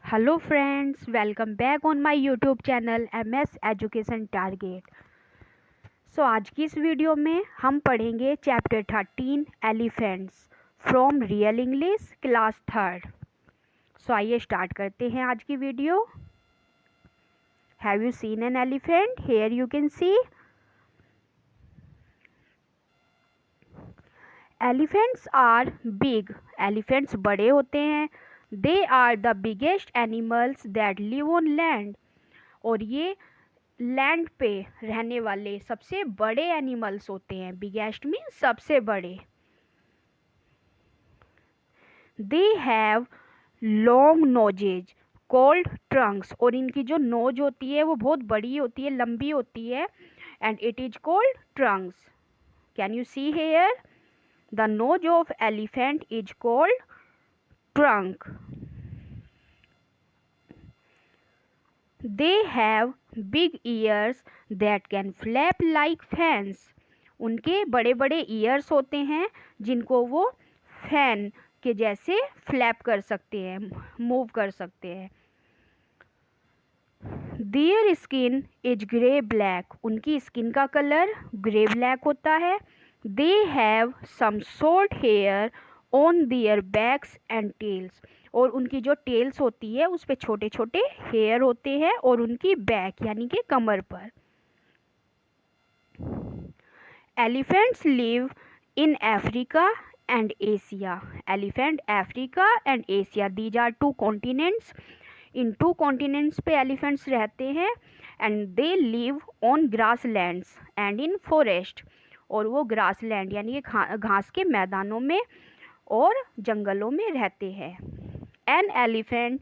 Hello friends, welcome back on my YouTube channel MS education target. आज की इस video में हम पढ़ेंगे chapter 13 elephants from real English class third. आइए स्टार्ट करते हैं आज की video. Have you seen an elephant? Here you can see elephants are big. Elephants बड़े होते हैं। They are the biggest animals that live on land. और ये लैंड पे रहने वाले सबसे बड़े एनिमल्स होते हैं। बिगेस्ट मीन सबसे बड़े। They have long noses called Trunks. और इनकी जो नोज होती है वो बहुत बड़ी होती है, लंबी होती है, and it is called trunks. Can you see here? The nose of elephant is called trunk. They have big ears that can flap like fans. उनके बड़े बड़े ईयर्स होते हैं जिनको वो फैन के जैसे फ्लैप कर सकते हैं, मूव कर सकते हैं। Their skin is grey black. उनकी स्किन का कलर ग्रे ब्लैक होता है। They have some short hair on their backs and tails. और उनकी जो टेल्स होती है उस पे छोटे छोटे हेयर होते हैं और उनकी बैक यानी कि कमर पर। Elephants live in Africa and Asia. Elephant Africa and Asia, these are two continents. In two continents पे एलिफेंट्स रहते हैं। And they live on grasslands and in forest. और वो ग्रास लैंड यानी कि घास के मैदानों में और जंगलों में रहते हैं। An elephant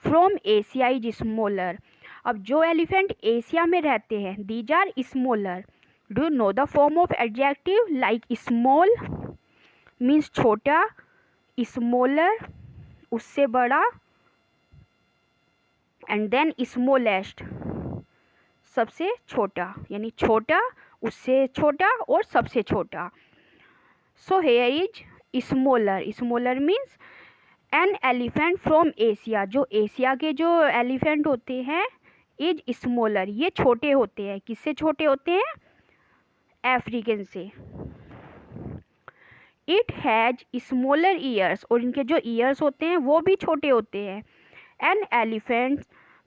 from Asia is smaller. अब जो एलिफेंट एशिया में रहते हैं these are smaller. Do you know the form of adjective? Like small means छोटा, स्मॉलर उससे बड़ा, एंड देन स्मॉलेस्ट सबसे छोटा, यानी छोटा, उससे छोटा और सबसे छोटा। So here is smaller. Smaller means N elephant from Asia. जो एशिया के जो एलिफेंट होते हैं इज स्मॉलर, ये छोटे होते हैं। किससे छोटे होते हैं? अफ्रीकन से। It has smaller years. और इनके जो ईयर्स होते हैं वो भी छोटे होते हैं। An elephant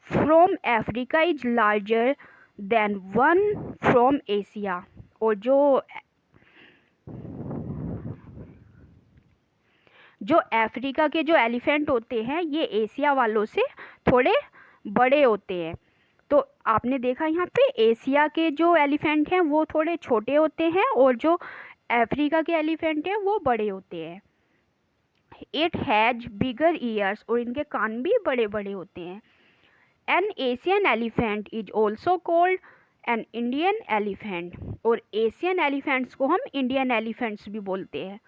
from Africa is larger than one from Asia. और जो अफ्रीका के जो एलिफेंट होते हैं ये एशिया वालों से थोड़े बड़े होते हैं। तो आपने देखा यहाँ पे एशिया के जो एलिफेंट हैं वो थोड़े छोटे होते हैं और जो अफ्रीका के एलिफेंट हैं वो बड़े होते हैं। It has bigger years. और इनके कान भी बड़े बड़े होते हैं। N Asian elephant is also called an Indian elephant. और एशियन एलिफेंट्स को हम इंडियन एलिफेंट्स भी बोलते हैं।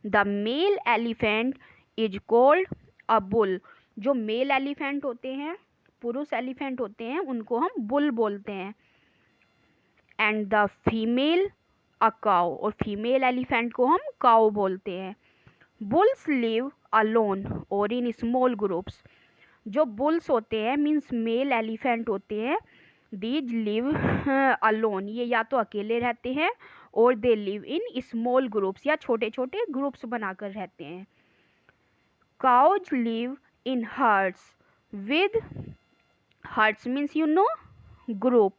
The mail elephant is called a bull. जो मेल एलिफेंट होते हैं, पुरुष एलिफेंट होते हैं, उनको हम बुल बोलते हैं। And the female a cow. और फीमेल एलिफेंट को हम काउ बोलते हैं। बुल्स लिव अलोन और इन स्मॉल ग्रुप्स। जो बुल्स होते हैं मीन्स मेल एलिफेंट होते हैं, दीज लिव अलोन, ये या तो अकेले रहते हैं और they live in small groups, या छोटे छोटे ग्रुप्स बनाकर रहते हैं। Cows live in herds with, herds means you know group.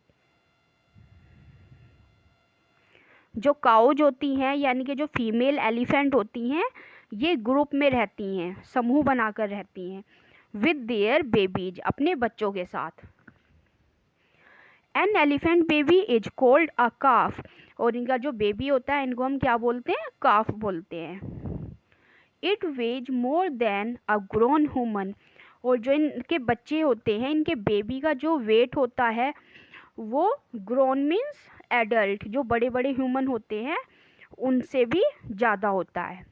जो काउज होती हैं यानी कि जो फीमेल एलिफेंट होती हैं ये ग्रुप में रहती हैं, समूह बनाकर रहती हैं। विद देयर बेबीज, अपने बच्चों के साथ। An elephant baby is called a calf. और इनका जो बेबी होता है इनको हम क्या बोलते हैं? काफ बोलते हैं। It weighs more than a grown human. और जो इनके बच्चे होते हैं, इनके बेबी का जो वेट होता है वो ग्रोन मीन्स एडल्ट, जो बड़े बड़े ह्यूमन होते हैं उनसे भी ज़्यादा होता है।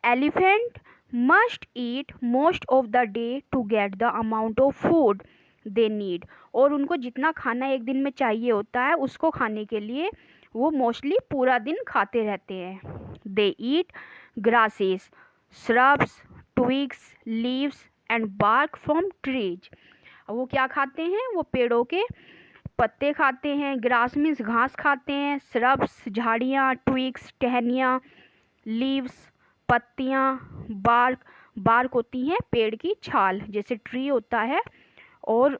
Elephant must eat most of the day to get the amount of food they need. और उनको जितना खाना एक दिन में चाहिए होता है उसको खाने के लिए वो मोस्टली पूरा दिन खाते रहते हैं। They eat grasses, shrubs, twigs, leaves and bark from trees. वो क्या खाते हैं? वो पेड़ों के पत्ते खाते हैं, ग्रास मीन्स घास खाते हैं, श्रब्स झाड़ियाँ, ट्विग्स टहनियाँ, लीव्स पत्तियाँ, बार्क बार्क होती हैं पेड़ की छाल, जैसे ट्री होता है और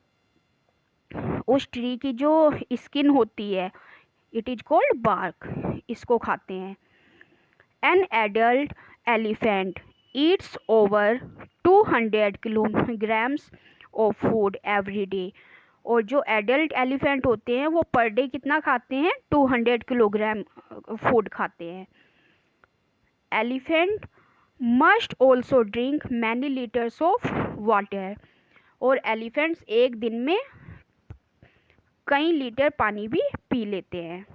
उस ट्री की जो स्किन होती है इट इज कॉल्ड बार्क, इसको खाते हैं। N adult elephant Yeats over 200 kilograms of food every day. और जो एडल्ट एलिफेंट होते हैं वो पर डे कितना खाते हैं? 200 किलोग्राम फूड खाते हैं। Elephant must also drink many litres of water. और एलिफेंट्स एक दिन में कई लीटर पानी भी पी लेते हैं।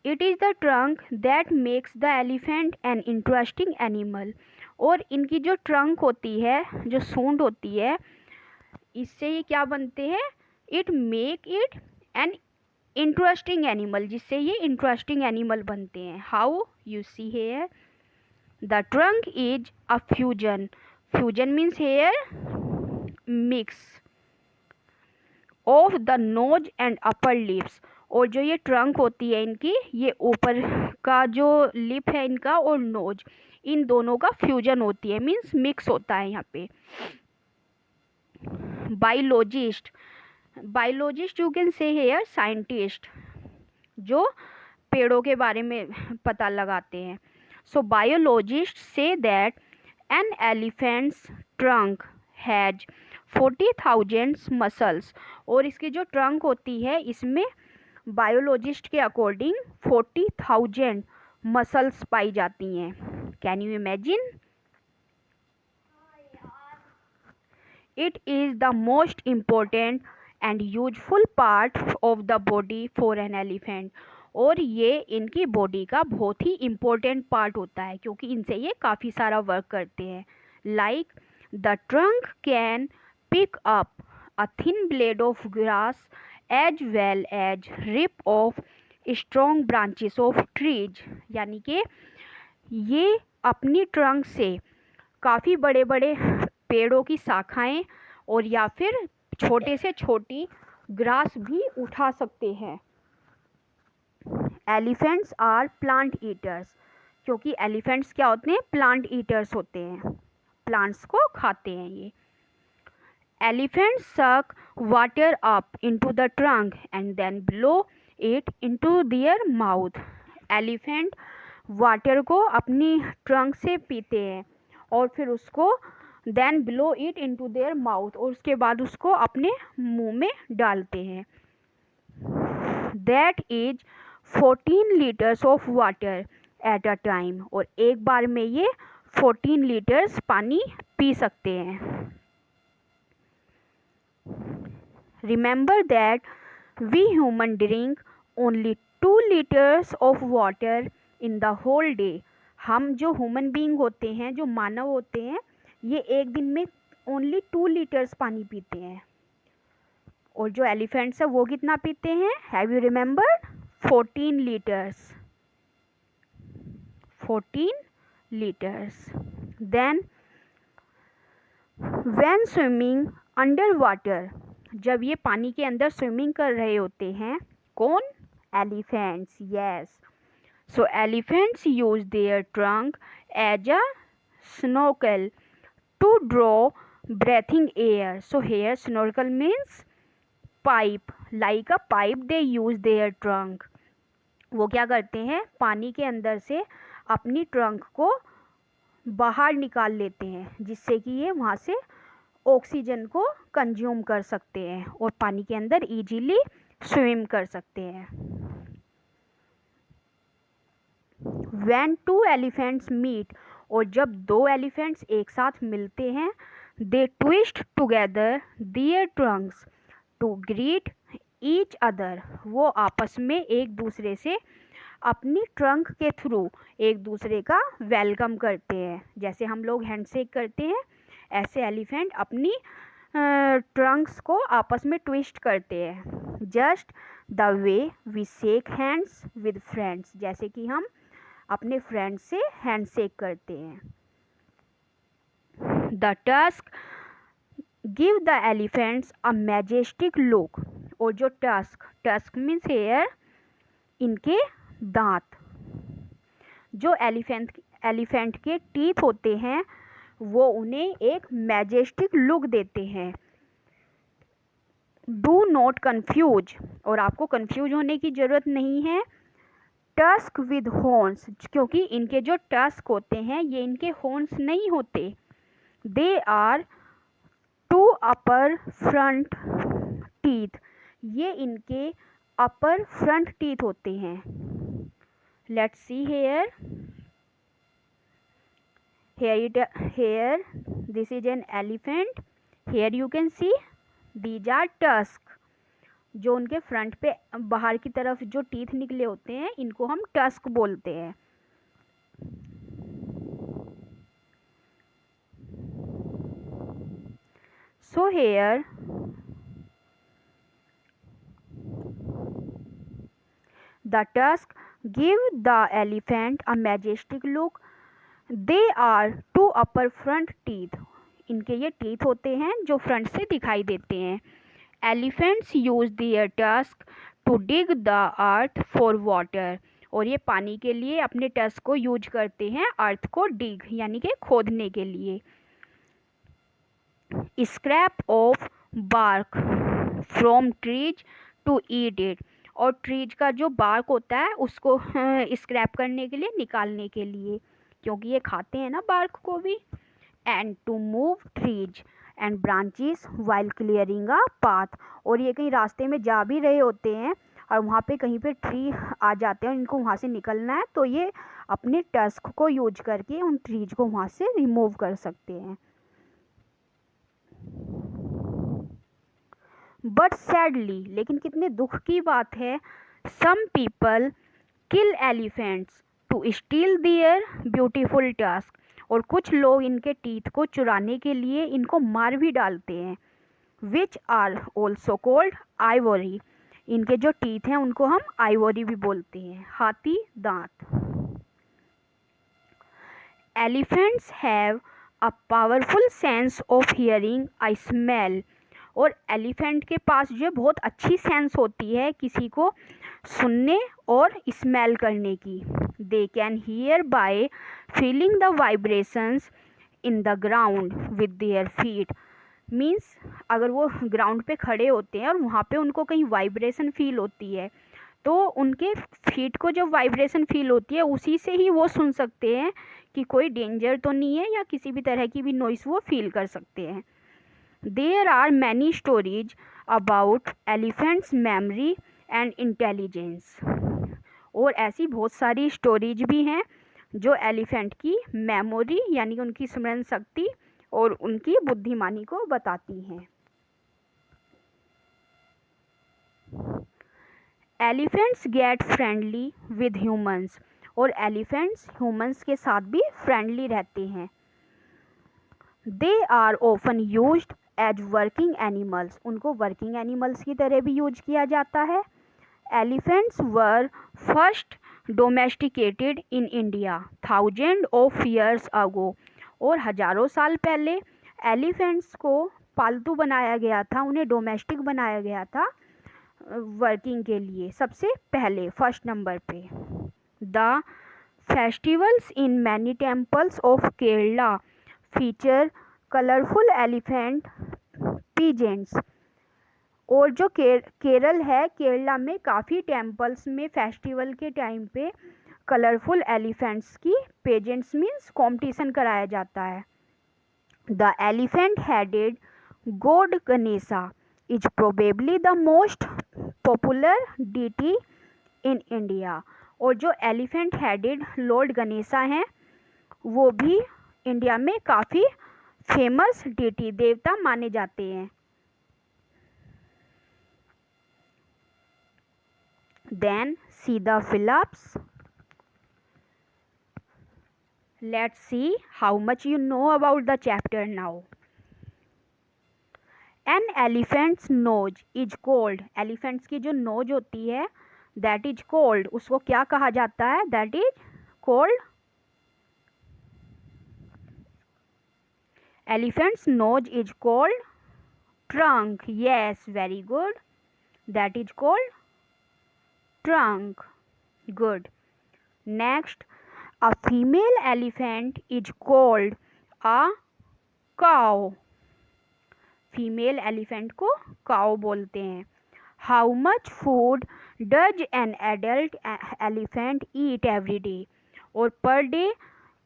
It is the trunk that makes the elephant N interesting animal. और इनकी जो ट्रंक होती है, जो सूंड होती है, इससे ये क्या बनते हैं? It make it an interesting animal, जिससे ये इंटरेस्टिंग एनिमल बनते हैं। How? You see here the trunk is a fusion. Fusion means here mix of the nose and upper lips. और जो ये ट्रंक होती है इनकी, ये ऊपर का जो लिप है इनका और नोज, इन दोनों का फ्यूजन होती है, मीन्स मिक्स होता है यहाँ पे। Biologist, biologist you can say here scientist, जो पेड़ों के बारे में पता लगाते हैं। So biologist say that an elephant's trunk has 40,000 muscles. और इसकी जो ट्रंक होती है इसमें बायोलॉजिस्ट के अकॉर्डिंग 40,000 मसल्स पाई जाती हैं। Can you imagine? It is the most important and useful part of the body for an elephant. और ये इनकी बॉडी का बहुत ही इम्पोर्टेंट पार्ट होता है, क्योंकि इनसे ये काफ़ी सारा वर्क करते हैं। Like the trunk can pick up a thin blade of grass as well as rip of strong branches of trees. यानी कि ये अपनी ट्रंक से काफ़ी बड़े बड़े पेड़ों की शाखाएं और या फिर छोटे से छोटी ग्रास भी उठा सकते हैं। एलिफेंट्स आर प्लांट ईटर्स, क्योंकि एलिफेंट्स क्या होते हैं? प्लांट ईटर्स होते हैं, प्लांट्स को खाते हैं ये। Elephants suck water up into the trunk and then blow it into their mouth. Elephant water को अपनी ट्रंक से पीते हैं और फिर उसको then blow it into their mouth, और उसके बाद उसको अपने मुंह में डालते हैं। That is 14 litres of water at a time. और एक बार में ये 14 लीटर्स पानी पी सकते हैं। Remember that we human drink only 2 litres of water in the whole day. हम जो ह्यूमन बीइंग होते हैं, जो मानव होते हैं, ये एक दिन में ओनली 2 लीटर्स पानी पीते हैं। और जो एलिफेंट्स है वो कितना पीते हैं? Have you remember? 14 litres, 14 litres. Then when swimming under water, जब ये पानी के अंदर स्विमिंग कर रहे होते हैं, कौन? Elephants, yes. So elephants use their trunk as a snorkel to draw breathing air. So here snorkel means pipe, like a pipe they use their trunk. वो क्या करते हैं? पानी के अंदर से अपनी ट्रंक को बाहर निकाल लेते हैं, जिससे कि ये वहाँ से ऑक्सीजन को कंज्यूम कर सकते हैं और पानी के अंदर इजीली स्विम कर सकते हैं। When 2 elephants meet, और जब 2 एलिफेंट्स एक साथ मिलते हैं, they twist together their trunks to greet each other. वो आपस में एक दूसरे से अपनी ट्रंक के थ्रू एक दूसरे का वेलकम करते हैं। जैसे हम लोग हैंडशेक करते हैं, ऐसे एलिफेंट अपनी ट्रंक्स को आपस में ट्विस्ट करते हैं। Just the way we shake hands with friends, जैसे कि हम अपने फ्रेंड्स से हैंडशेक करते हैं। The tusk give the elephants a majestic look, और जो टस्क मीन्स हेयर, इनके दांत, जो एलिफेंट के टीथ होते हैं वो उन्हें एक मैजेस्टिक लुक देते हैं। डू नॉट कन्फ्यूज, और आपको कन्फ्यूज होने की ज़रूरत नहीं है, टस्क विद हॉर्न्स, क्योंकि इनके जो टस्क होते हैं ये इनके हॉर्न्स नहीं होते। They are two upper front teeth, ये इनके अपर फ्रंट टीथ होते हैं। Let's see here, here this is an elephant, here you can see these are tusk, जो उनके फ्रंट पे बाहर की तरफ जो टीथ निकले होते हैं इनको हम टस्क बोलते हैं। So here the tusk give the elephant a majestic look, they are two upper front teeth, इनके ये टीथ होते हैं जो फ्रंट से दिखाई देते हैं। Elephants use their tusk to dig the earth for water, और ये पानी के लिए अपने टस्क को यूज करते हैं अर्थ को डिग यानी कि खोदने के लिए। Scrape off bark from trees to eat it, और ट्रीज का जो बार्क होता है उसको स्क्रैप करने के लिए, निकालने के लिए, क्योंकि ये खाते हैं ना बार्क को भी। And to move trees and branches while clearing a path, और ये कहीं रास्ते में जा भी रहे होते हैं और वहाँ पे कहीं पे ट्री आ जाते हैं और इनको वहाँ से निकलना है, तो ये अपने टस्क को यूज करके उन ट्रीज को वहाँ से रिमूव कर सकते हैं। बट सैडली, लेकिन कितने दुख की बात है, some people kill elephants to steal their beautiful tusk, और कुछ लोग इनके टीथ को चुराने के लिए इनको मार भी डालते हैं। Which are also called ivory, इनके जो टीथ हैं उनको हम आइवरी भी बोलते हैं, हाथी दांत। Elephants have a powerful sense of hearing I smell, और एलिफेंट के पास जो बहुत अच्छी सेंस होती है किसी को सुनने और स्मेल करने की। They can hear bye feeling the vibrations in the ground with their feet, means अगर वो ग्राउंड पे खड़े होते हैं और वहाँ पे उनको कहीं वाइब्रेशन फील होती है तो उनके फीट को जब वाइब्रेशन फील होती है उसी से ही वो सुन सकते हैं कि कोई डेंजर तो नहीं है, या किसी भी तरह की भी नॉइस वो फील कर सकते हैं। There are many stories about elephants memory and intelligence, और ऐसी बहुत सारी स्टोरीज भी हैं जो एलिफेंट की मेमोरी यानी उनकी स्मरण शक्ति और उनकी बुद्धिमानी को बताती हैं। Elephants get friendly with humans, और एलिफेंट्स ह्यूमंस के साथ भी फ्रेंडली रहते हैं। They are often used as working animals, उनको वर्किंग एनिमल्स की तरह भी यूज किया जाता है। Elephants were first domesticated in India thousand of years ago, और हजारों साल पहले एलिफेंट्स को पालतू बनाया गया था, उन्हें डोमेस्टिक बनाया गया था वर्किंग के लिए, सबसे पहले फर्स्ट नंबर पे। The festivals in many temples of Kerala feature colourful elephant peasants, और जो केरल है, केरला में काफ़ी टेम्पल्स में फेस्टिवल के टाइम पे कलरफुल एलिफेंट्स की पेजेंट्स मीन्स कॉम्पिटिशन कराया जाता है। The elephant headed god Ganesha is probably the most popular deity in India, और जो एलिफेंट हेडेड लॉर्ड गणेशा हैं वो भी इंडिया में काफ़ी फेमस डीटी देवता माने जाते हैं। Then see the fill-ups. Let's see how much you know about the chapter now. An elephant's nose is called, elephant's की जो नोज होती है दैट इज कोल्ड, उसको क्या कहा जाता है, that is called, elephant's nose is called trunk, yes very good, that is called trunk, good. Next, a female elephant is called a cow. Female elephant को काउ बोलते हैं. How much food does an adult elephant eat every day, और per day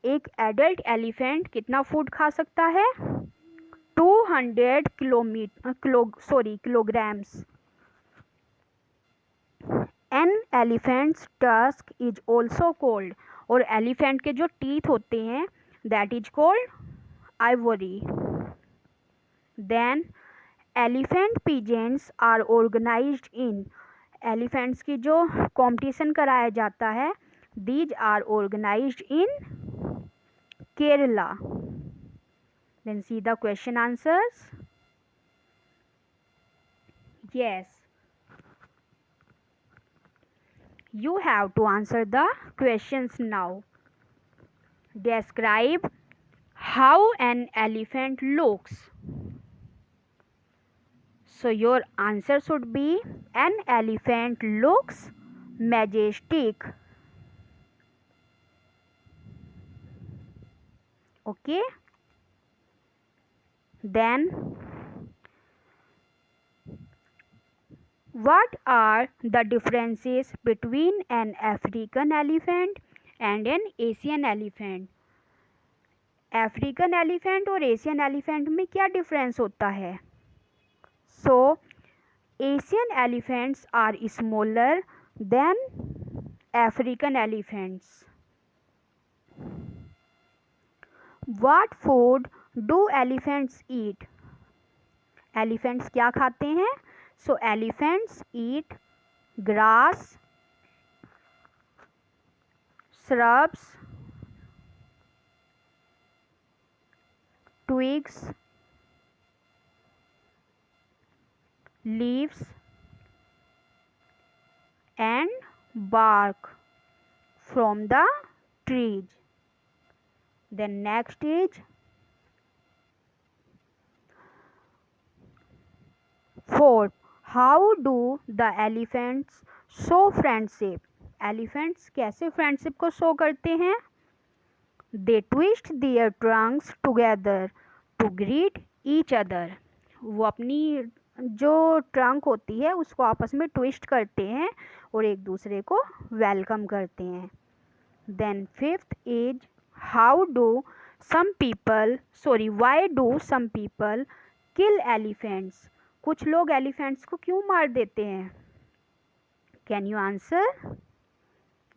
एक adult elephant कितना food खा सकता है, 200 kilograms. An elephant's tusk is also called, और एलिफेंट के जो टीथ होते हैं that is called ivory. Then elephant pageants are organised in, elephants की जो कंपटीशन कराया जाता है these are organised in Kerala. Then see the question answers. Yes, you have to answer the questions now. Describe how an elephant looks. So your answer should be an elephant looks majestic. Okay. Then what are the differences between an African elephant and an Asian elephant? African elephant और Asian elephant में क्या difference होता है? So Asian elephants are smaller than African elephants. What food do elephants eat? Elephants क्या खाते हैं? So elephants eat grass, shrubs, twigs, leaves and bark from the trees. Then next is fourth, how do the elephants show friendship? Elephants कैसे friendship को show करते हैं? They twist their trunks together to greet each other, वो अपनी जो trunk होती है उसको आपस में ट्विस्ट करते हैं और एक दूसरे को वेलकम करते हैं. Then fifth is how do some people why do some people kill elephants? कुछ लोग एलिफेंट्स को क्यों मार देते हैं? Can you answer?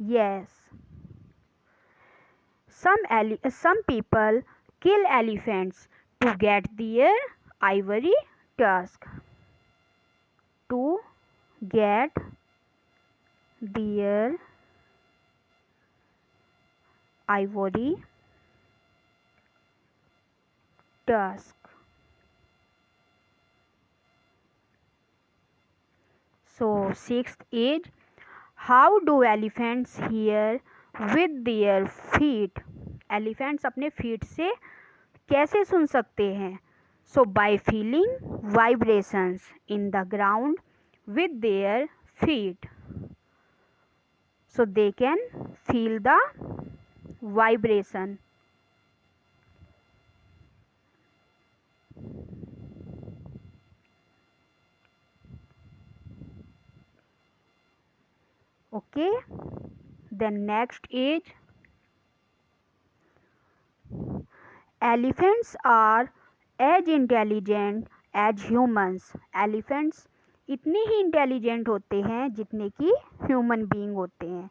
Yes. Some people kill elephants to get their ivory tusk. To get their ivory tusk. So sixth is how do elephants hear with their feet? Elephants अपने feet से कैसे सुन सकते हैं? So by feeling vibrations in the ground with their feet. So they can feel the vibration. Okay, then next is elephants are as intelligent as humans. Elephants इतने ही intelligent होते हैं जितने कि ह्यूमन बीइंग होते हैं.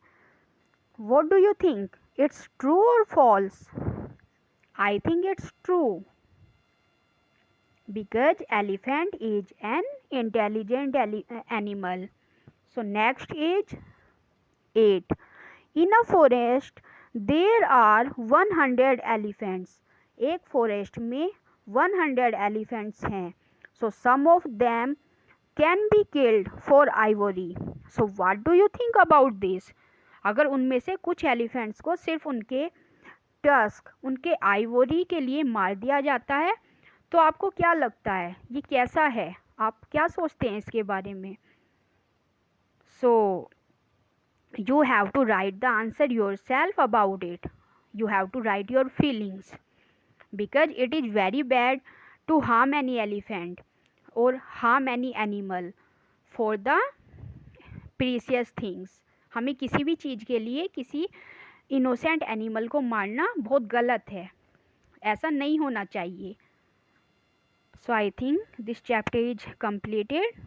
What do you think? It's true or false? I think it's true because elephant is an intelligent animal. So next is 8. In a forest there are 100 elephants. एक forest में 100 elephants हैं. So some of them can be killed for ivory. So what do you think about this? अगर उनमें से कुछ elephants को सिर्फ उनके टस्क, उनके आइवरी के लिए मार दिया जाता है, तो आपको क्या लगता है ये कैसा है? आप क्या सोचते हैं इसके बारे में? So you have to write the answer yourself about it. You have to write your feelings, because it is very bad to harm any elephant or harm any animal for the precious things. हमें किसी भी चीज़ के लिए किसी innocent animal को मारना बहुत गलत है, ऐसा नहीं होना चाहिए. So I think this chapter is completed.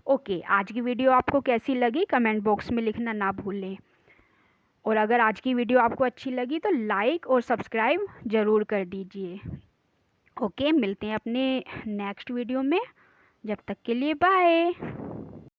Okay, आज की वीडियो आपको कैसी लगी कमेंट बॉक्स में लिखना ना भूलें. और अगर आज की वीडियो आपको अच्छी लगी तो लाइक और सब्सक्राइब ज़रूर कर दीजिए. ओके, मिलते हैं अपने नेक्स्ट वीडियो में. जब तक के लिए बाय.